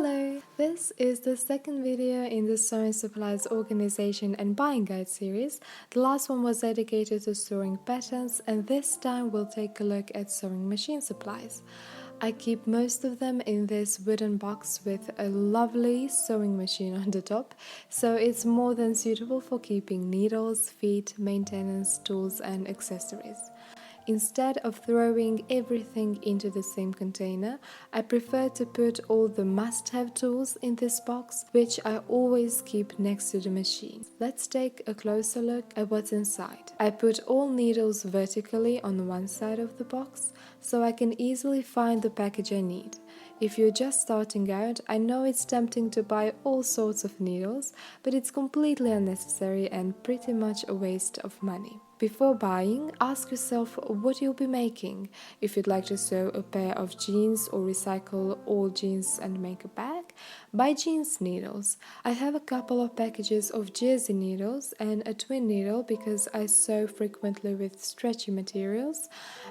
Hello! This is the second video in the Sewing Supplies Organization and Buying Guide series. The last one was dedicated to sewing patterns, and this time we'll take a look at sewing machine supplies. I keep most of them in this wooden box with a lovely sewing machine on the top, so it's more than suitable for keeping needles, feet, maintenance, tools and accessories. Instead of throwing everything into the same container, I prefer to put all the must-have tools in this box, which I always keep next to the machine. Let's take a closer look at what's inside. I put all needles vertically on one side of the box, so I can easily find the package I need. If you're just starting out, I know it's tempting to buy all sorts of needles, but it's completely unnecessary and pretty much a waste of money. Before buying, ask yourself what you'll be making. If you'd like to sew a pair of jeans or recycle all jeans and make a bag, buy jeans needles. I have a couple of packages of jersey needles and a twin needle because I sew frequently with stretchy materials,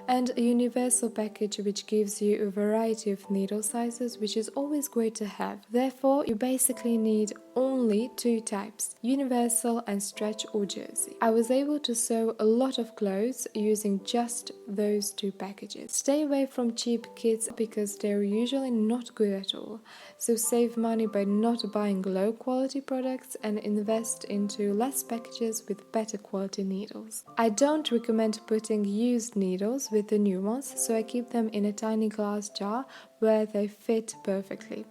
and a universal package which gives you a variety of needle sizes, which is always great to have. Therefore, you basically need only two types, universal and stretch or jersey. I was able to sew a lot of clothes using just those two packages. Stay away from cheap kits because they're usually not good at all, so save money by not buying low quality products and invest into less packages with better quality needles. I don't recommend putting used needles with the new ones, so I keep them in a tiny glass jar where they fit perfectly.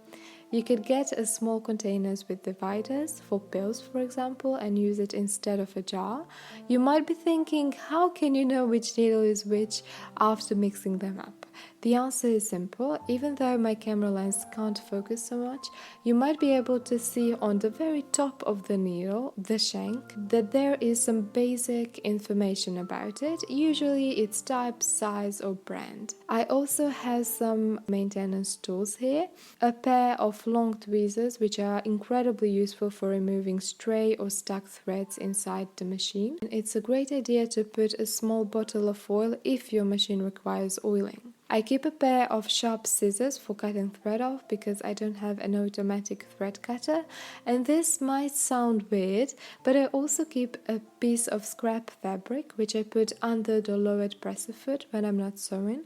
You could get a small containers with dividers for pills, for example, and use it instead of a jar. You might be thinking, how can you know which needle is which after mixing them up? The answer is simple. Even though my camera lens can't focus so much, you might be able to see on the very top of the needle, the shank, that there is some basic information about it. Usually it's type, size or brand. I also have some maintenance tools here, a pair of long tweezers which are incredibly useful for removing stray or stuck threads inside the machine. It's a great idea to put a small bottle of oil if your machine requires oiling. I keep a pair of sharp scissors for cutting thread off because I don't have an automatic thread cutter, and this might sound weird, but I also keep a piece of scrap fabric which I put under the lowered presser foot when I'm not sewing.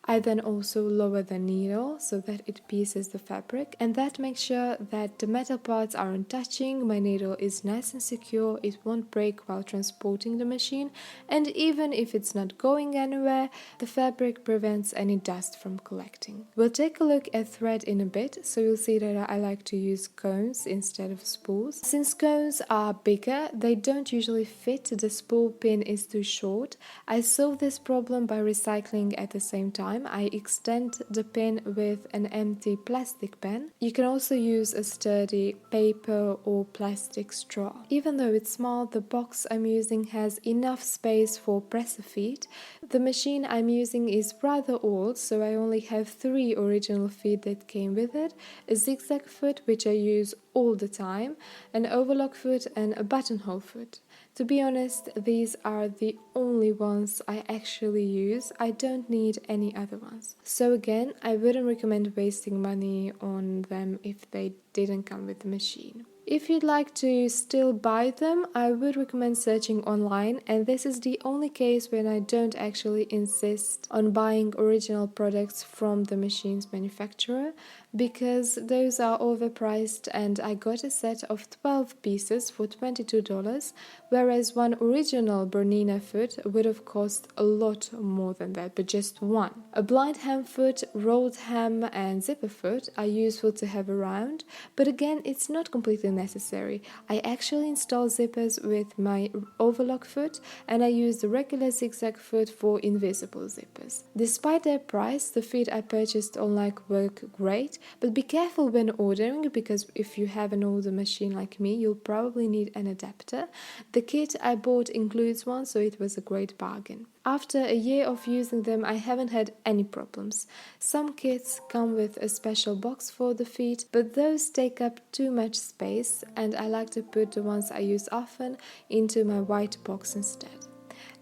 I then also lower the needle so that it pieces the fabric, and that makes sure that the metal parts aren't touching, my needle is nice and secure, it won't break while transporting the machine, and even if it's not going anywhere, the fabric prevents any dust from collecting. We'll take a look at thread in a bit, so you'll see that I like to use cones instead of spools. Since cones are bigger, they don't usually fit, the spool pin is too short. I solve this problem by recycling at the same time. I extend the pin with an empty plastic pen. You can also use a sturdy paper or plastic straw. Even though it's small, the box I'm using has enough space for presser feet. The machine I'm using is rather old, so I only have 3 original feet that came with it, a zigzag foot which I use all the time, an overlock foot and a buttonhole foot. To be honest, these are the only ones I actually use. I don't need any other ones. So again, I wouldn't recommend wasting money on them if they didn't come with the machine. If you'd like to still buy them, I would recommend searching online, and this is the only case when I don't actually insist on buying original products from the machine's manufacturer, because those are overpriced, and I got a set of 12 pieces for $22, whereas one original Bernina foot would have cost a lot more than that, but just one. A blind hem foot, rolled hem and zipper foot are useful to have around, but again, it's not completely necessary. I actually install zippers with my overlock foot, and I use the regular zigzag foot for invisible zippers. Despite their price, the feet I purchased online work great, but be careful when ordering, because if you have an older machine like me, you'll probably need an adapter. The kit I bought includes one, so it was a great bargain. After a year of using them, I haven't had any problems. Some kits come with a special box for the feet, but those take up too much space, and I like to put the ones I use often into my white box instead.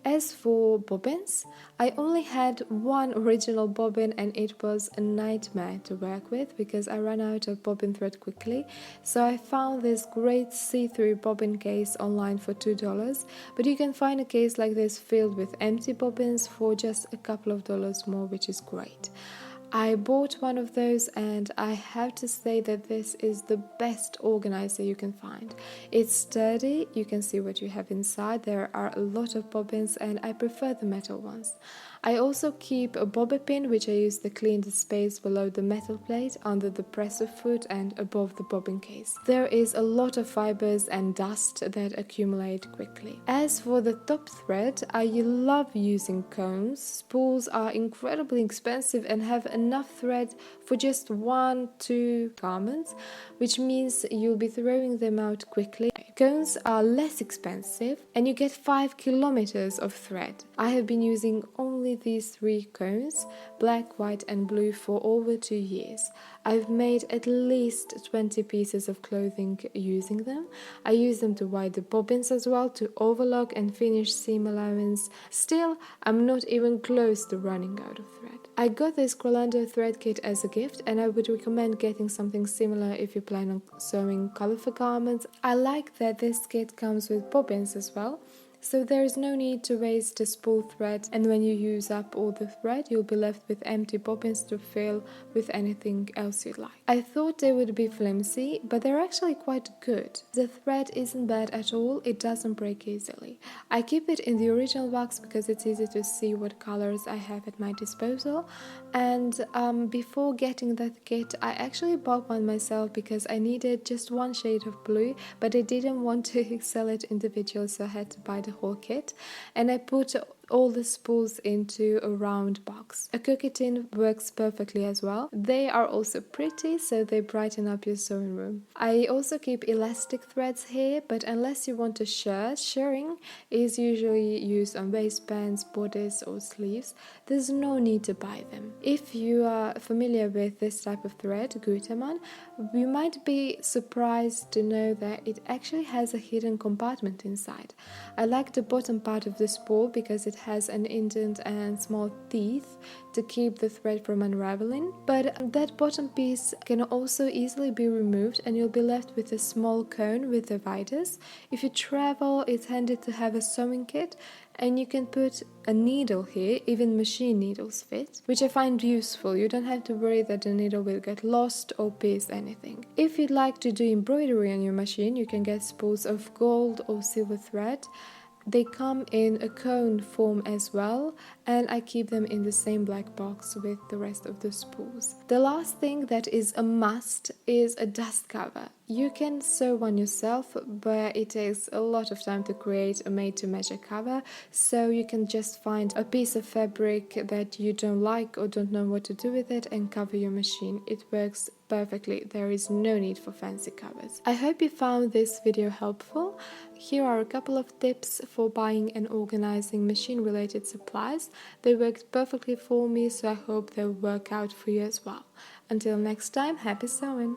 As for bobbins, I only had one original bobbin and it was a nightmare to work with because I ran out of bobbin thread quickly. So I found this great see-through bobbin case online for $2, but you can find a case like this filled with empty bobbins for just a couple of dollars more, which is great. I bought one of those and I have to say that this is the best organizer you can find. It's sturdy, you can see what you have inside, there are a lot of bobbins and I prefer the metal ones. I also keep a bobby pin which I use to clean the space below the metal plate, under the presser foot and above the bobbin case. There is a lot of fibers and dust that accumulate quickly. As for the top thread, I love using cones. Spools are incredibly expensive and have enough thread for just 1-2 garments, which means you'll be throwing them out quickly. Cones are less expensive and you get 5 kilometers of thread. I have been using only these 3 cones, black, white and blue, for over 2 years. I've made at least 20 pieces of clothing using them. I use them to wind the bobbins as well, to overlock and finish seam allowance. Still, I'm not even close to running out of thread. I got this Orlando thread kit as a gift and I would recommend getting something similar if you plan on sewing colorful garments. I like that this kit comes with bobbins as well, so there is no need to waste a spool thread, and when you use up all the thread you'll be left with empty bobbins to fill with anything else you'd like. I thought they would be flimsy, but they're actually quite good. The thread isn't bad at all, it doesn't break easily. I keep it in the original box because it's easy to see what colors I have at my disposal, and before getting that kit I actually bought one myself because I needed just one shade of blue, but I didn't want to sell it individually, so I had to buy the whole kit, and I put all the spools into a round box. A cookie tin works perfectly as well. They are also pretty, so they brighten up your sewing room. I also keep elastic threads here, but unless you want a shirt, shirring is usually used on waistbands, bodice or sleeves. There's no need to buy them. If you are familiar with this type of thread, Gutterman, you might be surprised to know that it actually has a hidden compartment inside. I like the bottom part of the spool because it has an indent and small teeth to keep the thread from unraveling, but that bottom piece can also easily be removed and you'll be left with a small cone with dividers. If you travel, it's handy to have a sewing kit, and you can put a needle here, even machine needles fit, which I find useful. You don't have to worry that the needle will get lost or pierce anything. If you'd like to do embroidery on your machine, you can get spools of gold or silver thread. They come in a cone form as well, and I keep them in the same black box with the rest of the spools. The last thing that is a must is a dust cover. You can sew one yourself, but it takes a lot of time to create a made-to-measure cover, so you can just find a piece of fabric that you don't like or don't know what to do with it and cover your machine. It works perfectly. There is no need for fancy covers. I hope you found this video helpful. Here are a couple of tips for buying and organizing machine-related supplies. They worked perfectly for me, so I hope they'll work out for you as well. Until next time, happy sewing!